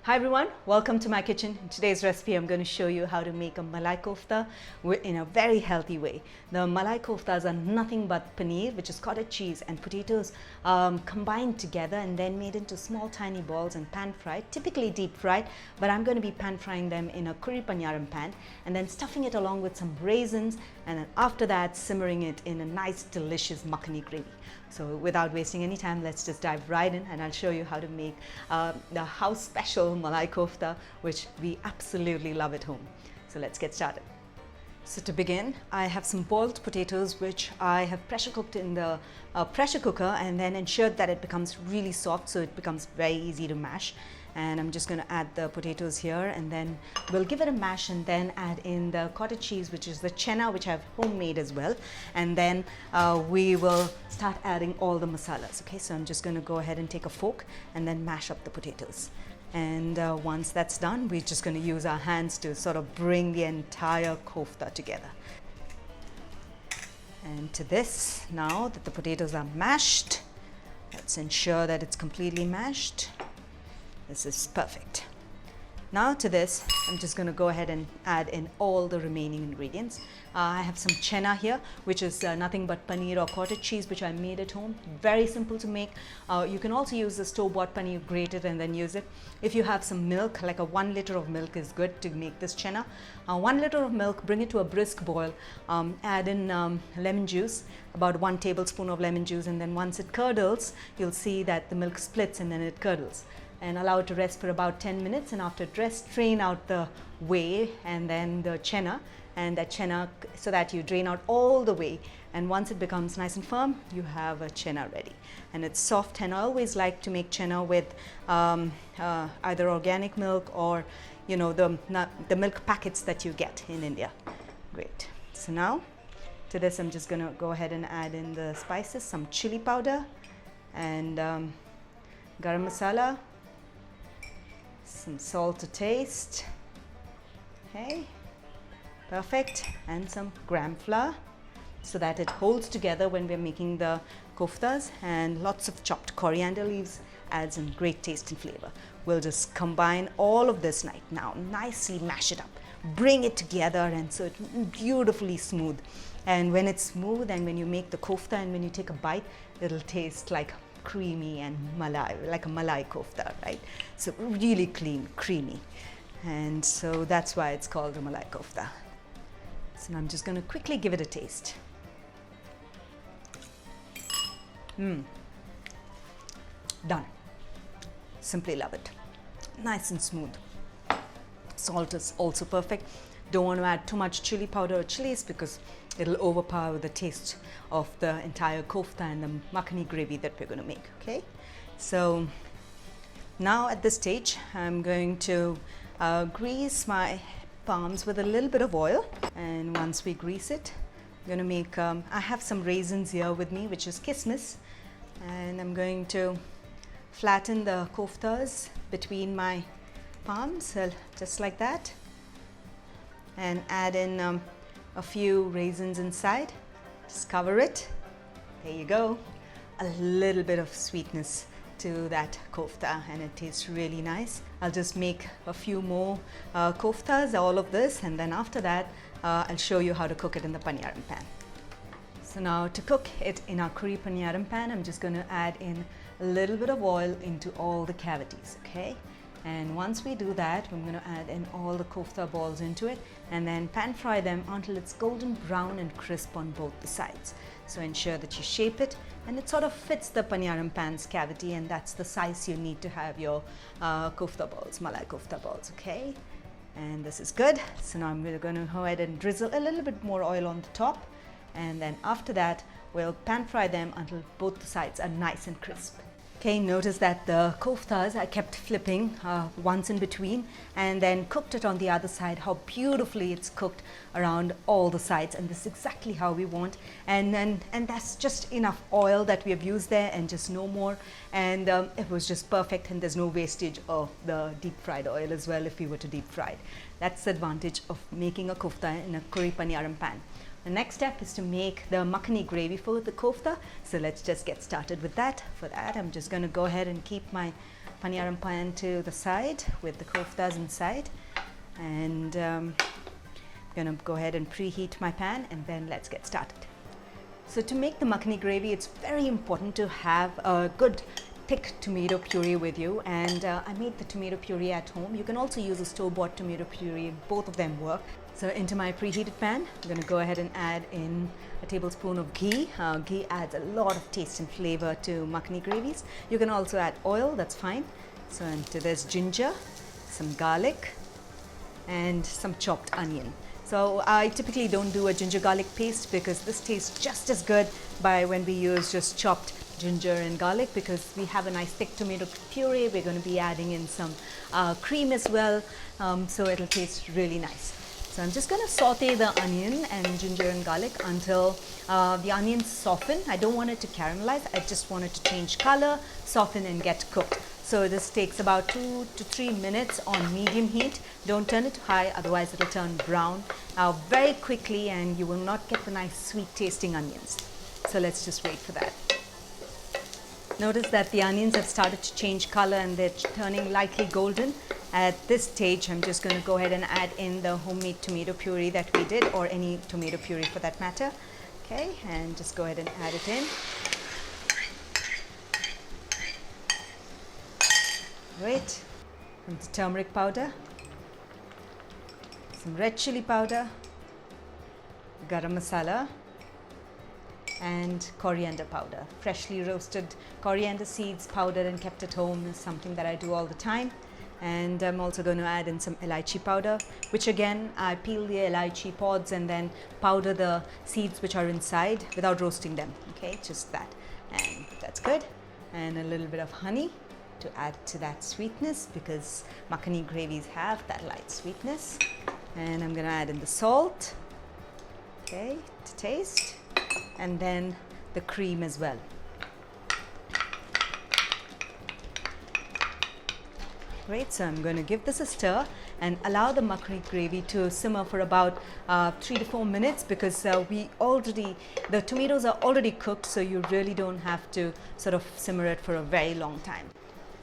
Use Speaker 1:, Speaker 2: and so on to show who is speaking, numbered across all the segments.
Speaker 1: Hi everyone, welcome to my kitchen. In today's recipe I'm going to show you how to make a Malai Kofta in a very healthy way. The Malai Koftas are nothing but paneer, which is cottage cheese, and potatoes combined together and then made into small tiny balls and pan fried, typically deep fried, but I'm going to be pan frying them in a curry paniyaram pan and then stuffing it along with some raisins, and then after that simmering it in a nice delicious makhani gravy. So without wasting any time, let's just dive right in and I'll show you how to make the house special Malai Kofta, which we absolutely love at home. So let's get started. So to begin, I have some boiled potatoes which I have pressure cooked in the pressure cooker and then ensured that it becomes really soft so it becomes very easy to mash. And I'm just going to add the potatoes here and then we'll give it a mash and then add in the cottage cheese, which is the chenna, which I've homemade as well. And then we will start adding all the masalas. Okay, so I'm just going to go ahead and take a fork and then mash up the potatoes. And once that's done, we're just going to use our hands to sort of bring the entire kofta together. And to this, now that the potatoes are mashed, let's ensure that it's completely mashed. This is perfect. Now to this, I'm just going to go ahead and add in all the remaining ingredients. I have some chenna here, which is nothing but paneer or cottage cheese, which I made at home. Very simple to make. You can also use the store-bought paneer, grate it and then use it. If you have some milk, like a 1 liter of milk is good to make this chenna. 1 liter of milk, bring it to a brisk boil. Add in lemon juice, about 1 tablespoon of lemon juice, and then once it curdles, you'll see that the milk splits and then it curdles. And allow it to rest for about 10 minutes, and after it rests, strain out the whey and then the chenna, and that chenna, so that you drain out all the whey, and once it becomes nice and firm, you have a chenna ready. And it's soft, and I always like to make chenna with either organic milk or the milk packets that you get in India. Great. So now to this I'm just going to go ahead and add in the spices, some chili powder and garam masala, some salt to taste, okay, perfect, and some gram flour so that it holds together when we're making the koftas, and lots of chopped coriander leaves adds some great taste and flavor. We'll just combine all of this now, nicely mash it up, bring it together, and so it's beautifully smooth. And when it's smooth and when you make the kofta and when you take a bite, it'll taste like creamy and malai, like a Malai Kofta, right? So really clean, creamy, and so that's why it's called a Malai Kofta. So now I'm just going to quickly give it a taste. Done. Simply love it. Nice and smooth. Salt is also perfect. Don't want to add too much chili powder or chilies because it'll overpower the taste of the entire kofta and the makhani gravy that we're going to make. Okay, so now at this stage I'm going to grease my palms with a little bit of oil, and once we grease it, I'm going to make I have some raisins here with me, which is kismis, and I'm going to flatten the koftas between my palms, just like that, and add in a few raisins inside. Just cover it. There you go. A little bit of sweetness to that kofta and it tastes really nice. I'll just make a few more koftas, all of this, and then after that I'll show you how to cook it in the paniyaram pan. So now to cook it in our curry paniyaram pan, I'm just going to add in a little bit of oil into all the cavities, okay? And once we do that, I'm going to add in all the kofta balls into it and then pan fry them until it's golden brown and crisp on both the sides. So ensure that you shape it and it sort of fits the paniyaram pan's cavity, and that's the size you need to have your kofta balls, Malai Kofta balls, okay? And this is good. So now I'm going to go ahead and drizzle a little bit more oil on the top, and then after that we'll pan fry them until both the sides are nice and crisp. Okay, notice that the koftas I kept flipping once in between and then cooked it on the other side. How beautifully it's cooked around all the sides, and this is exactly how we want. And that's just enough oil that we have used there and just no more. And it was just perfect, and there's no wastage of the deep fried oil as well if we were to deep fry it. That's the advantage of making a kofta in a curry paniyaram pan. The next step is to make the makhani gravy for the kofta. So let's just get started with that. For that, I'm just going to go ahead and keep my paniyaram pan to the side with the koftas inside, and I'm gonna go ahead and preheat my pan, and then let's get started. So to make the makhani gravy, it's very important to have a good thick tomato puree with you, and I made the tomato puree at home. You can also use a store-bought tomato puree, both of them work. So into my preheated pan, I'm going to go ahead and add in a tablespoon of ghee. Ghee adds a lot of taste and flavor to makhani gravies. You can also add oil, that's fine. So into this ginger, some garlic, and some chopped onion. So I typically don't do a ginger garlic paste because this tastes just as good by when we use just chopped ginger and garlic, because we have a nice thick tomato puree. We're going to be adding in some cream as well, so it'll taste really nice. So I'm just going to saute the onion and ginger and garlic until the onions soften. I don't want it to caramelize, I just want it to change color, soften and get cooked. So this takes about 2 to 3 minutes on medium heat. Don't turn it high, otherwise it'll turn brown very quickly and you will not get the nice sweet tasting onions. So let's just wait for that. Notice that the onions have started to change color and they're turning lightly golden. At this stage, I'm just going to go ahead and add in the homemade tomato puree that we did, or any tomato puree for that matter. Okay, and just go ahead and add it in. Great. And the turmeric powder, some red chili powder, garam masala, and coriander powder. Freshly roasted coriander seeds powdered and kept at home is something that I do all the time. And I'm also going to add in some elaichi powder, which again, I peel the elaichi pods and then powder the seeds which are inside without roasting them. Okay, just that. And that's good. And a little bit of honey to add to that sweetness, because makhani gravies have that light sweetness. And I'm going to add in the salt, okay, to taste, and then the cream as well. Great, so I'm going to give this a stir and allow the makhani gravy to simmer for about 3 to 4 minutes, because the tomatoes are already cooked, so you really don't have to sort of simmer it for a very long time.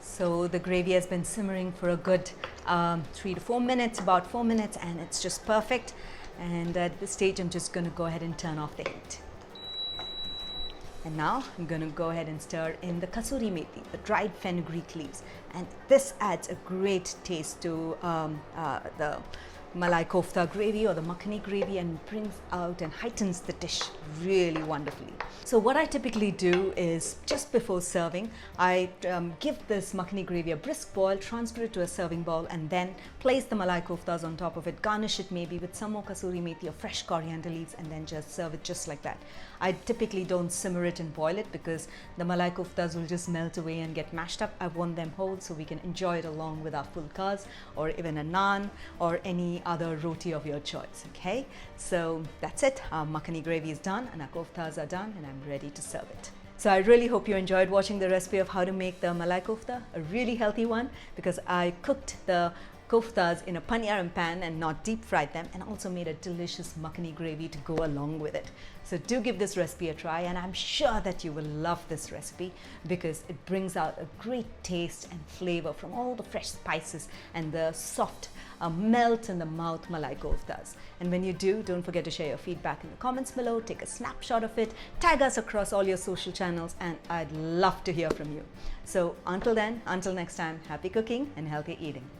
Speaker 1: So the gravy has been simmering for a good 3 to 4 minutes, about 4 minutes, and it's just perfect. And at this stage, I'm just going to go ahead and turn off the heat. And now I'm going to go ahead and stir in the kasuri methi, the dried fenugreek leaves. And this adds a great taste to the Malai Kofta gravy or the makhani gravy, and brings out and heightens the dish really wonderfully. So what I typically do is, just before serving, I give this makhani gravy a brisk boil, transfer it to a serving bowl, and then place the Malai Koftas on top of it, garnish it maybe with some more kasuri methi or fresh coriander leaves, and then just serve it just like that. I typically don't simmer it and boil it, because the Malai Koftas will just melt away and get mashed up. I want them whole so we can enjoy it along with our phulkas or even a naan or any other roti of your choice. Okay, so that's it. Our makhani gravy is done and our koftas are done, and I'm ready to serve it. So I really hope you enjoyed watching the recipe of how to make the Malai Kofta, a really healthy one, because I cooked the koftas in a paniyaram pan and not deep fried them, and also made a delicious makhani gravy to go along with it. So do give this recipe a try, and I'm sure that you will love this recipe, because it brings out a great taste and flavor from all the fresh spices and the soft melt in the mouth Malai Koftas. And when you do, don't forget to share your feedback in the comments below, take a snapshot of it, tag us across all your social channels, and I'd love to hear from you. So until then, until next time, happy cooking and healthy eating.